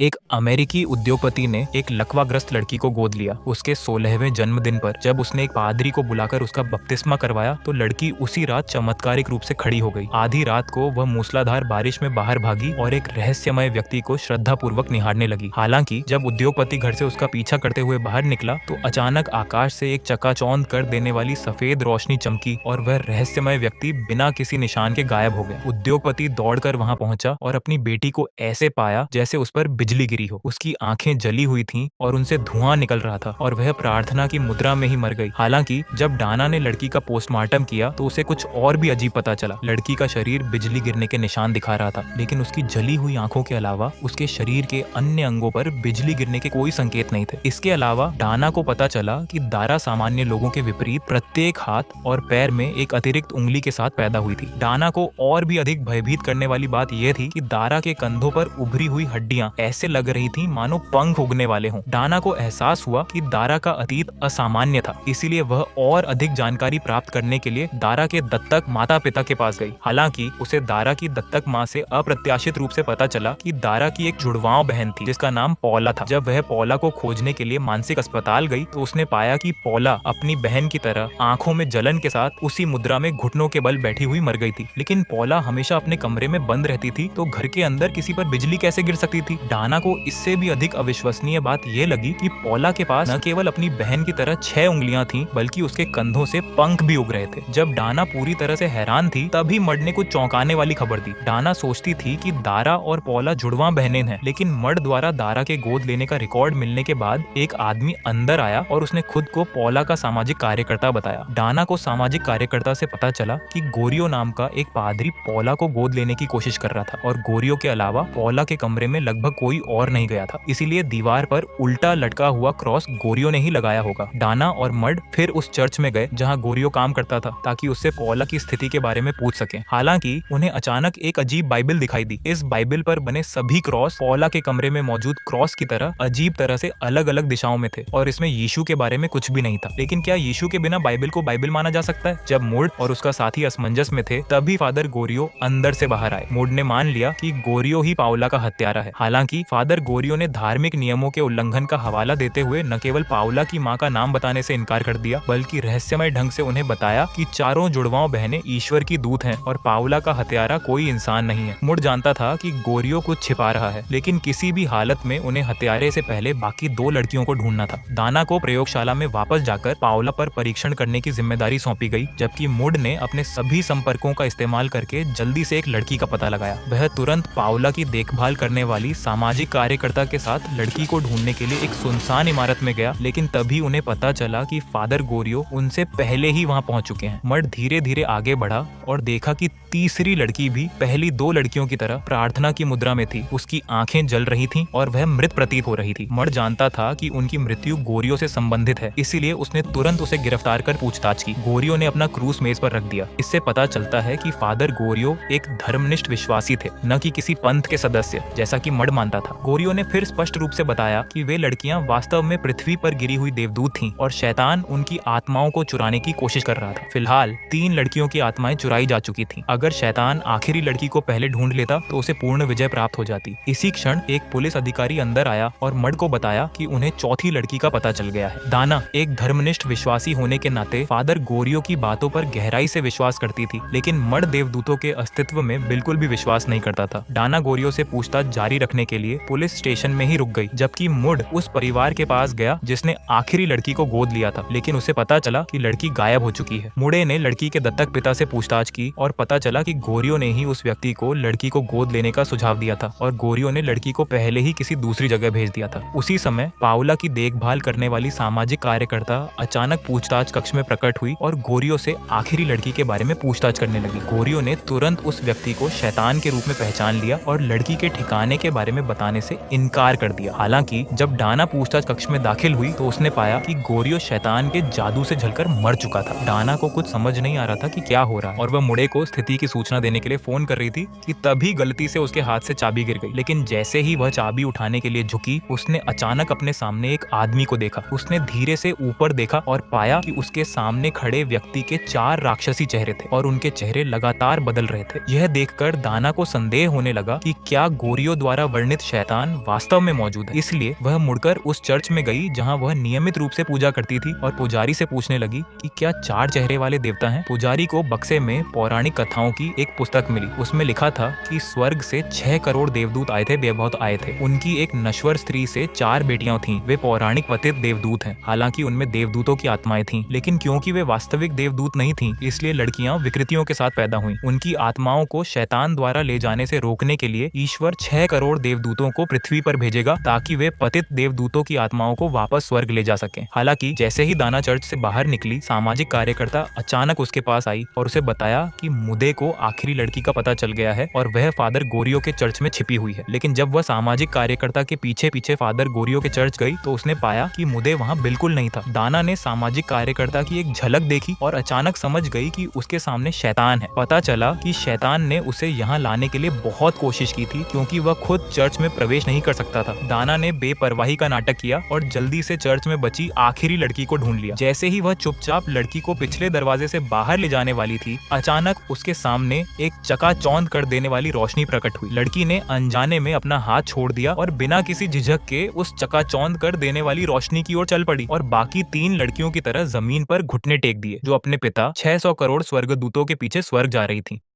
एक अमेरिकी उद्योगपति ने एक लकवाग्रस्त लड़की को गोद लिया। उसके 16वें जन्मदिन पर जब उसने एक पादरी को बुलाकर उसका बपतिस्मा करवाया तो लड़की उसी रात चमत्कारिक रूप से खड़ी हो गई। आधी रात को वह मूसलाधार बारिश में बाहर भागी और एक रहस्यमय व्यक्ति को श्रद्धापूर्वक निहारने लगी। हालांकि जब उद्योगपति घर से उसका पीछा करते हुए बाहर निकला तो अचानक आकाश से एक चकाचौंध कर देने वाली सफेद रोशनी चमकी और वह रहस्यमय व्यक्ति बिना किसी निशान के गायब हो गया। उद्योगपति दौड़कर वहां पहुंचा और अपनी बेटी को ऐसे पाया जैसे उस पर बिजली गिरी हो। उसकी आंखें जली हुई थीं और उनसे धुआं निकल रहा था और वह प्रार्थना की मुद्रा में ही मर गई। हालांकि जब डाना ने लड़की का पोस्टमार्टम किया तो उसे कुछ और भी अजीब पता चला। लड़की का शरीर बिजली गिरने के निशान दिखा रहा था, लेकिन उसकी जली हुई आंखों के अलावा उसके शरीर के अन्य अंगों पर बिजली गिरने के कोई संकेत नहीं थे। इसके अलावा डाना को पता चला कि दारा सामान्य लोगों के विपरीत प्रत्येक हाथ और पैर में एक अतिरिक्त उंगली के साथ पैदा हुई थी। डाना को और भी अधिक भयभीत करने वाली बात यह थी कि दारा के कंधों पर उभरी हुई हड्डियां ऐसे लग रही थी मानो पंख उगने वाले हों। डाना को एहसास हुआ कि दारा का अतीत असामान्य था, इसीलिए वह और अधिक जानकारी प्राप्त करने के लिए दारा के दत्तक माता पिता के पास गई। हालांकि उसे दारा की दत्तक माँ से अप्रत्याशित रूप से पता चला कि दारा की एक जुड़वांव बहन थी जिसका नाम पौला था। जब वह पौला को खोजने के लिए मानसिक अस्पताल गई तो उसने पाया कि पौला अपनी बहन की तरह आंखों में जलन के साथ उसी मुद्रा में घुटनों के बल बैठी हुई मर गई थी। लेकिन पौला हमेशा अपने कमरे में बंद रहती थी, तो घर के अंदर किसी पर बिजली कैसे गिर सकती थी। डाना को इससे भी अधिक अविश्वसनीय बात यह लगी कि पौला के पास न केवल अपनी बहन की तरह 6 उंगलियां थीं, बल्कि उसके कंधों से पंख भी उग रहे थे। जब डाना पूरी तरह से हैरान थी तभी मर्ड ने कुछ चौंकाने वाली खबर दी। डाना सोचती थी कि दारा और पौला जुड़वां बहनें हैं, लेकिन मर्ड द्वारा दारा के गोद लेने का रिकॉर्ड मिलने के बाद एक आदमी अंदर आया और उसने खुद को पौला का सामाजिक कार्यकर्ता बताया। डाना को सामाजिक कार्यकर्ता से पता चला कि गोरियो नाम का एक पादरी पौला को गोद लेने की कोशिश कर रहा था और गोरियो के अलावा पौला के कमरे में लगभग कोई और नहीं गया था, इसीलिए दीवार पर उल्टा लटका हुआ क्रॉस गोरियो ने ही लगाया होगा। डाना और मर्ड फिर उस चर्च में गए जहां गोरियो काम करता था ताकि उससे पौला की स्थिति के बारे में पूछ सके। हालांकि उन्हें अचानक एक अजीब बाइबल दिखाई दी। इस बाइबल पर बने सभी क्रॉस पौला के कमरे में मौजूद क्रॉस की तरह अजीब तरह से अलग अलग दिशाओं में थे और इसमें यीशु के बारे में कुछ भी नहीं था। लेकिन क्या यीशु के बिना बाइबल को बाइबल माना जा सकता है? जब मूड और उसका साथी असमंजस में थे तभी फादर गोरियो अंदर से बाहर आए। मूड ने मान लिया कि गोरियो ही पाउला का हत्यारा है। हालांकि फादर गोरियो ने धार्मिक नियमों के उल्लंघन का हवाला देते हुए न केवल पाउला की मां का नाम बताने से इनकार कर दिया, बल्कि रहस्यमय ढंग से उन्हें बताया कि चारों जुड़वांव बहनें ईश्वर की दूत हैं और पाउला का हत्यारा कोई इंसान नहीं है। मुड जानता था कि गोरियो कुछ छिपा रहा है, लेकिन किसी भी हालत में उन्हें हत्यारे से पहले बाकी 2 लड़कियों को ढूंढना था। दाना को प्रयोगशाला में वापस जाकर पाउला पर परीक्षण करने की जिम्मेदारी सौंपी गई, जबकि मुड ने अपने सभी संपर्कों का इस्तेमाल करके जल्दी से एक लड़की का पता लगाया। वह तुरंत पाउला की देखभाल करने वाली सामाजिक कार्यकर्ता के साथ लड़की को ढूंढने के लिए एक सुनसान इमारत में गया, लेकिन तभी उन्हें पता चला कि फादर गोरियो उनसे पहले ही वहां पहुंच चुके हैं। मर्ड धीरे धीरे आगे बढ़ा और देखा कि तीसरी लड़की भी पहली 2 लड़कियों की तरह प्रार्थना की मुद्रा में थी। उसकी आंखें जल रही थीं और वह मृत प्रतीत हो रही थी। मर्ड जानता था कि उनकी मृत्यु गोरियो से संबंधित है, इसीलिए उसने तुरंत उसे गिरफ्तार कर पूछताछ की। गोरियो ने अपना क्रूस मेज पर रख दिया। इससे पता चलता है कि फादर गोरियो एक धर्मनिष्ठ विश्वासी थे, न कि किसी पंथ के सदस्य, जैसा कि मर्ड मानता था। गोरियो ने फिर स्पष्ट रूप से बताया कि वे लड़कियां वास्तव में पृथ्वी पर गिरी हुई देवदूत थीं और शैतान उनकी आत्माओं को चुराने की कोशिश कर रहा था। फिलहाल 3 लड़कियों की आत्माएं चुराई जा चुकी थीं। अगर शैतान आखिरी लड़की को पहले ढूंढ लेता तो उसे पूर्ण विजय प्राप्त हो जाती। इसी क्षण एक पुलिस अधिकारी अंदर आया और मर्ड को बताया कि उन्हें चौथी लड़की का पता चल गया है। दाना एक धर्मनिष्ठ विश्वासी होने के नाते फादर गोरियो की बातों पर गहराई से विश्वास करती थी, लेकिन मर्ड देवदूतों के अस्तित्व में बिल्कुल भी विश्वास नहीं करता था। डाना गोरियो से पूछताछ जारी रखने के लिए पुलिस स्टेशन में ही रुक गई, जबकि मुड उस परिवार के पास गया जिसने आखिरी लड़की को गोद लिया था, लेकिन उसे पता चला कि लड़की गायब हो चुकी है। मुडे ने लड़की के दत्तक पिता से पूछताछ की और पता चला कि गोरियो ने ही उस व्यक्ति को लड़की को गोद लेने का सुझाव दिया था और गोरियो ने लड़की को पहले ही किसी दूसरी जगह भेज दिया था। उसी समय पाउला की देखभाल करने वाली सामाजिक कार्यकर्ता अचानक पूछताछ कक्ष में प्रकट हुई और गोरियो से आखिरी लड़की के बारे में पूछताछ करने लगी। गोरियो ने तुरंत उस व्यक्ति को शैतान के रूप में पहचान लिया और लड़की के ठिकाने के बारे में बताने से इनकार कर दिया। हालांकि जब डाना पूछताछ कक्ष में दाखिल हुई तो उसने पाया कि गोरियो शैतान के जादू से जलकर मर चुका था। डाना को कुछ समझ नहीं आ रहा था कि क्या हो रहा है और वह मुड़े को स्थिति की सूचना देने के लिए फोन कर रही थी कि तभी गलती से उसके हाथ से चाबी गिर गई। लेकिन जैसे ही वह चाबी उठाने के लिए झुकी, उसने अचानक अपने सामने एक आदमी को देखा। उसने धीरे से ऊपर देखा और पाया कि उसके सामने खड़े व्यक्ति के 4 राक्षसी चेहरे थे और उनके चेहरे लगातार बदल रहे थे। यह देखकर दाना को संदेह होने लगा कि क्या गोरियो द्वारा वर्णित शैतान वास्तव में मौजूद है। इसलिए वह मुड़कर उस चर्च में गई जहाँ वह नियमित रूप से पूजा करती थी और पुजारी से पूछने लगी कि क्या 4 चेहरे वाले देवता हैं। पुजारी को बक्से में पौराणिक कथाओं की एक पुस्तक मिली। उसमें लिखा था कि स्वर्ग से 6 करोड़ देवदूत आए थे, बेबहुत आए थे। उनकी एक नश्वर स्त्री से 4 बेटियां थीं। वे पौराणिक पतित देवदूत हैं। हालांकि उनमें देवदूतों की आत्माएं थीं, लेकिन क्योंकि वे वास्तविक देवदूत नहीं थीं, इसलिए लड़कियां विकृतियों के साथ पैदा हुईं। उनकी आत्माओं को शैतान द्वारा ले जाने से रोकने के लिए ईश्वर 6 करोड़ देवदूतों को पृथ्वी पर भेजेगा ताकि वे पतित देवदूतों की आत्माओं को वापस स्वर्ग ले जा सकें। हालांकि जैसे ही दाना चर्च से बाहर निकली, सामाजिक कार्यकर्ता अचानक उसके पास आई और उसे बताया कि मुदे को आखिरी लड़की का पता चल गया है और वह फादर गोरियो के चर्च में छिपी हुई है। लेकिन जब वह सामाजिक कार्यकर्ता के पीछे पीछे फादर गोरियो के चर्च गई तो उसने पाया कि मुदे वहाँ बिल्कुल नहीं था। दाना ने सामाजिक कार्यकर्ता की एक झलक देखी और अचानक समझ गई कि उसके सामने शैतान है। पता चला कि शैतान ने उसे यहाँ लाने के लिए बहुत कोशिश की थी, क्योंकि वह खुद चर्च में प्रवेश नहीं कर सकता था। दाना ने बेपरवाही का नाटक किया और जल्दी से चर्च में बची आखिरी लड़की को ढूंढ लिया। जैसे ही वह चुपचाप लड़की को पिछले दरवाजे से बाहर ले जाने वाली थी, अचानक उसके सामने एक चकाचौंध कर देने वाली रोशनी प्रकट हुई। लड़की ने अनजाने में अपना हाथ छोड़ दिया और बिना किसी झिझक के उस चकाचौंध कर देने वाली रोशनी की ओर चल पड़ी और बाकी 3 लड़कियों की तरह जमीन पर घुटने टेक दिए, जो अपने पिता 600 करोड़ स्वर्गदूतों के पीछे स्वर्ग जा रही थी।